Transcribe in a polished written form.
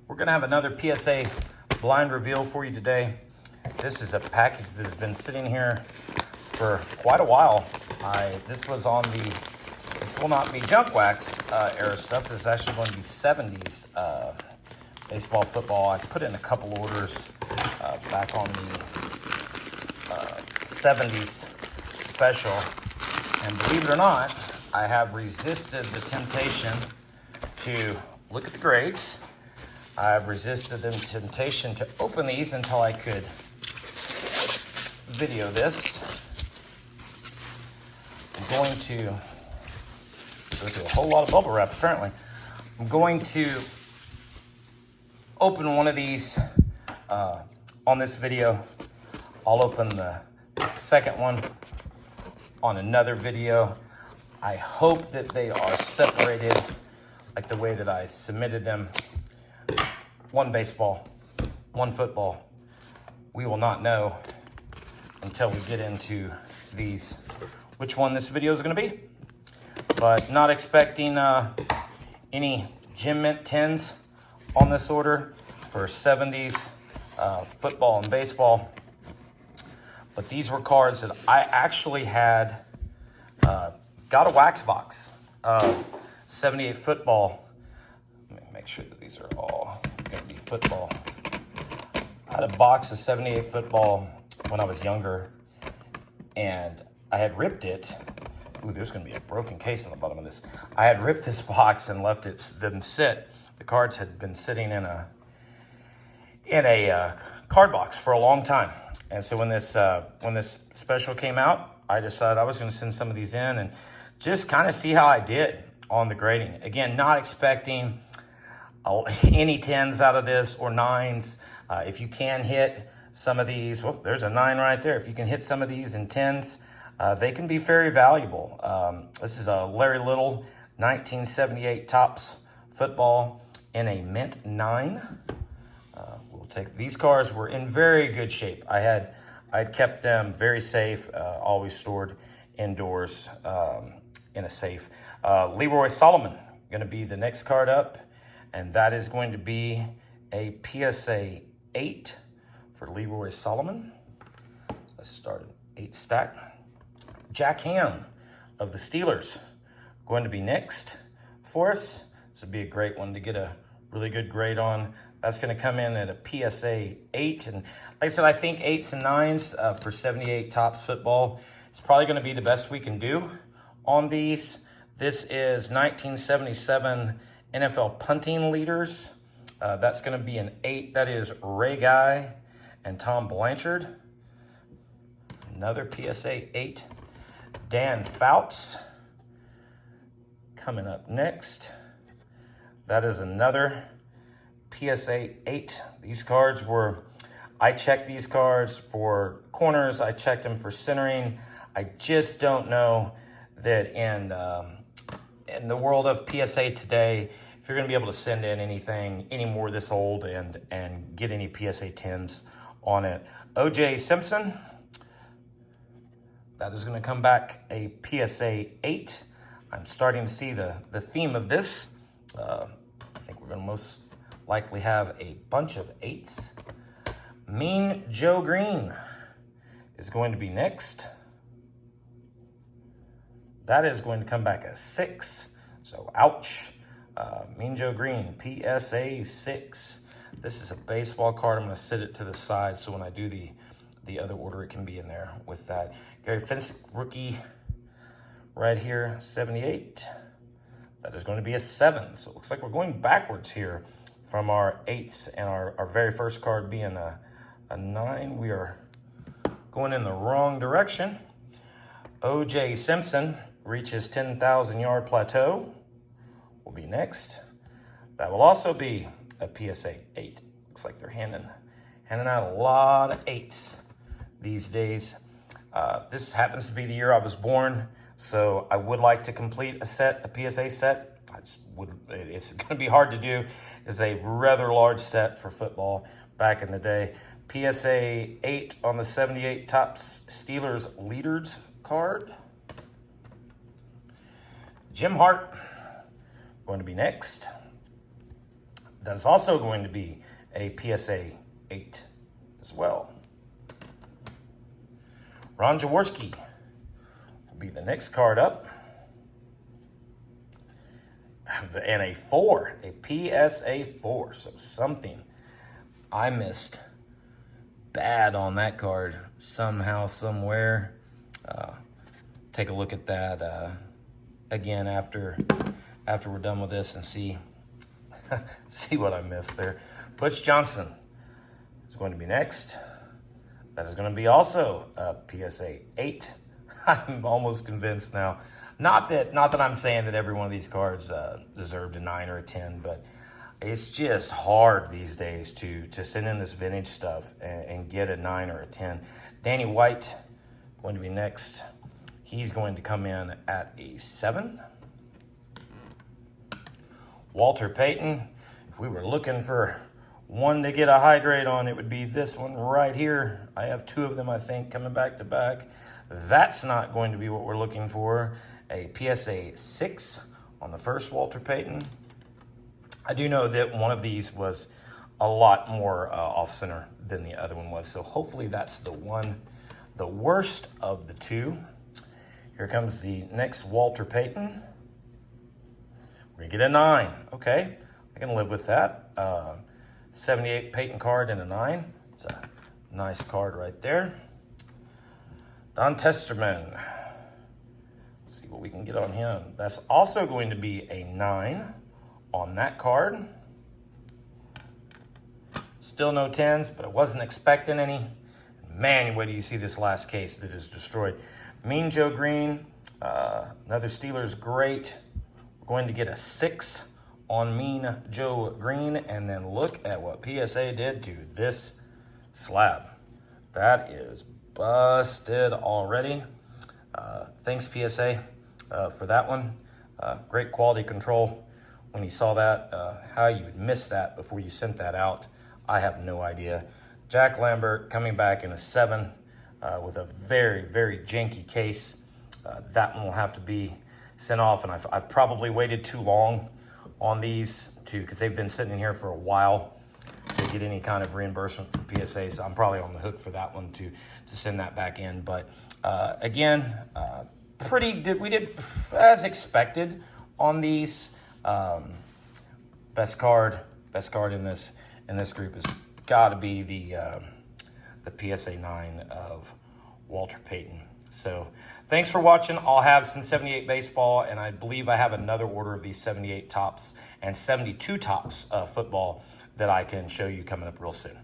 We're going to have another PSA blind reveal for you today. This is a package that has been sitting here for quite a while. This will not be junk wax era stuff. This is actually going to be 70s baseball, football. I put in a couple orders back on the 70s special. And believe it or not, I have resisted the temptation to look at the grades. I've resisted the temptation to open these until I could video this. I'm going to go through a whole lot of bubble wrap, apparently. I'm going to open one of these on this video. I'll open the second one on another video. I hope that they are separated like the way that I submitted them. One baseball, one football. We will not know until we get into these which one this video is going to be. But not expecting any Gym Mint 10s on this order for 70s football and baseball. But these were cards that I actually had got a wax box of 78 football. Let me make sure that these are all going to be football. I had a box of 78 football when I was younger, and I had ripped it. Ooh, there's going to be a broken case on the bottom of this. I had ripped this box and left them sit. The cards had been sitting in a card box for a long time. And so when this special came out, I decided I was going to send some of these in and just kind of see how I did on the grading. Again, not expecting any 10s out of this or 9s. If you can hit some of these, well, there's a 9 right there. If you can hit some of these in 10s, they can be very valuable. This is a Larry Little 1978 Topps football in a mint 9. We'll take these cards. Were in very good shape. I'd kept them very safe, always stored indoors in a safe. Leroy Solomon going to be the next card up, and that is going to be a PSA 8 for Leroy Solomon. So let's start at 8 stack. Jack Ham of the Steelers going to be next for us. This would be a great one to get a really good grade on. That's going to come in at a PSA 8. And like I said, I think 8s and 9s for 78 Topps football is probably going to be the best we can do on these. This is 1977 NFL punting leaders. That's going to be an 8. That is Ray Guy and Tom Blanchard. Another PSA 8. Dan Fouts coming up next. That is another PSA 8. These cards I checked these cards for corners. I checked them for centering. I just don't know that in the world of PSA today, if you're going to be able to send in anything any more this old and get any PSA 10s on it. O.J. Simpson, that is going to come back a PSA 8. I'm starting to see the theme of this. I think we're going to most likely have a bunch of 8s. Mean Joe Green is going to be next. That is going to come back a 6. So, ouch. Mean Joe Green, PSA 6. This is a baseball card. I'm going to sit it to the side so when I do the other order, it can be in there with that. Gary Fensick, rookie, right here, 78. That is going to be a 7. So it looks like we're going backwards here from our 8s and our very first card being a 9. We are going in the wrong direction. O.J. Simpson reaches 10,000 yard plateau. Will be next. That will also be a PSA 8. Looks like they're handing out a lot of 8s these days. This happens to be the year I was born, so I would like to complete a PSA set. It's going to be hard to do. It's a rather large set for football back in the day. PSA 8 on the 78 Topps Steelers Leaders card. Jim Hart going to be next. That is also going to be a PSA 8 as well. Ron Jaworski will be the next card up. And a 4, a PSA 4. So something I missed bad on that card somehow, somewhere. Take a look at that again after we're done with this and see see what I missed there. Butch Johnson is going to be next. That is going to be also a PSA 8. I'm almost convinced now. Not that I'm saying that every one of these cards deserved a 9 or a 10, but it's just hard these days to send in this vintage stuff and get a 9 or a 10. Danny White going to be next. He's going to come in at a 7. Walter Payton, if we were looking for one to get a high grade on, it would be this one right here. I have 2 of them, I think, coming back to back. That's not going to be what we're looking for. A PSA 6 on the first Walter Payton. I do know that one of these was a lot more off-center than the other one was, so hopefully that's the one, the worst of the 2. Here comes the next Walter Payton. We're going to get a 9. Okay, I can live with that. 78 Payton card and a 9. It's a nice card right there. Don Testerman. Let's see what we can get on him. That's also going to be a 9 on that card. Still no 10s, but I wasn't expecting any. Man, wait till you see this last case that is destroyed. Mean Joe Green, another Steelers great. We're going to get a 6 on Mean Joe Green, and then look at what PSA did to this slab. That is busted already. Thanks, PSA, for that one. Great quality control. When you saw that, how you would miss that before you sent that out, I have no idea. Jack Lambert coming back in a 7 with a very, very janky case. That one will have to be sent off, and I've probably waited too long on these because they've been sitting in here for a while to get any kind of reimbursement for PSA, so I'm probably on the hook for that one to send that back in. But again, we did as expected on these. Best card in this group has got to be the PSA 9 of Walter Payton. So thanks for watching. I'll have some 78 baseball, and I believe I have another order of these 78 tops and 72 tops football that I can show you coming up real soon.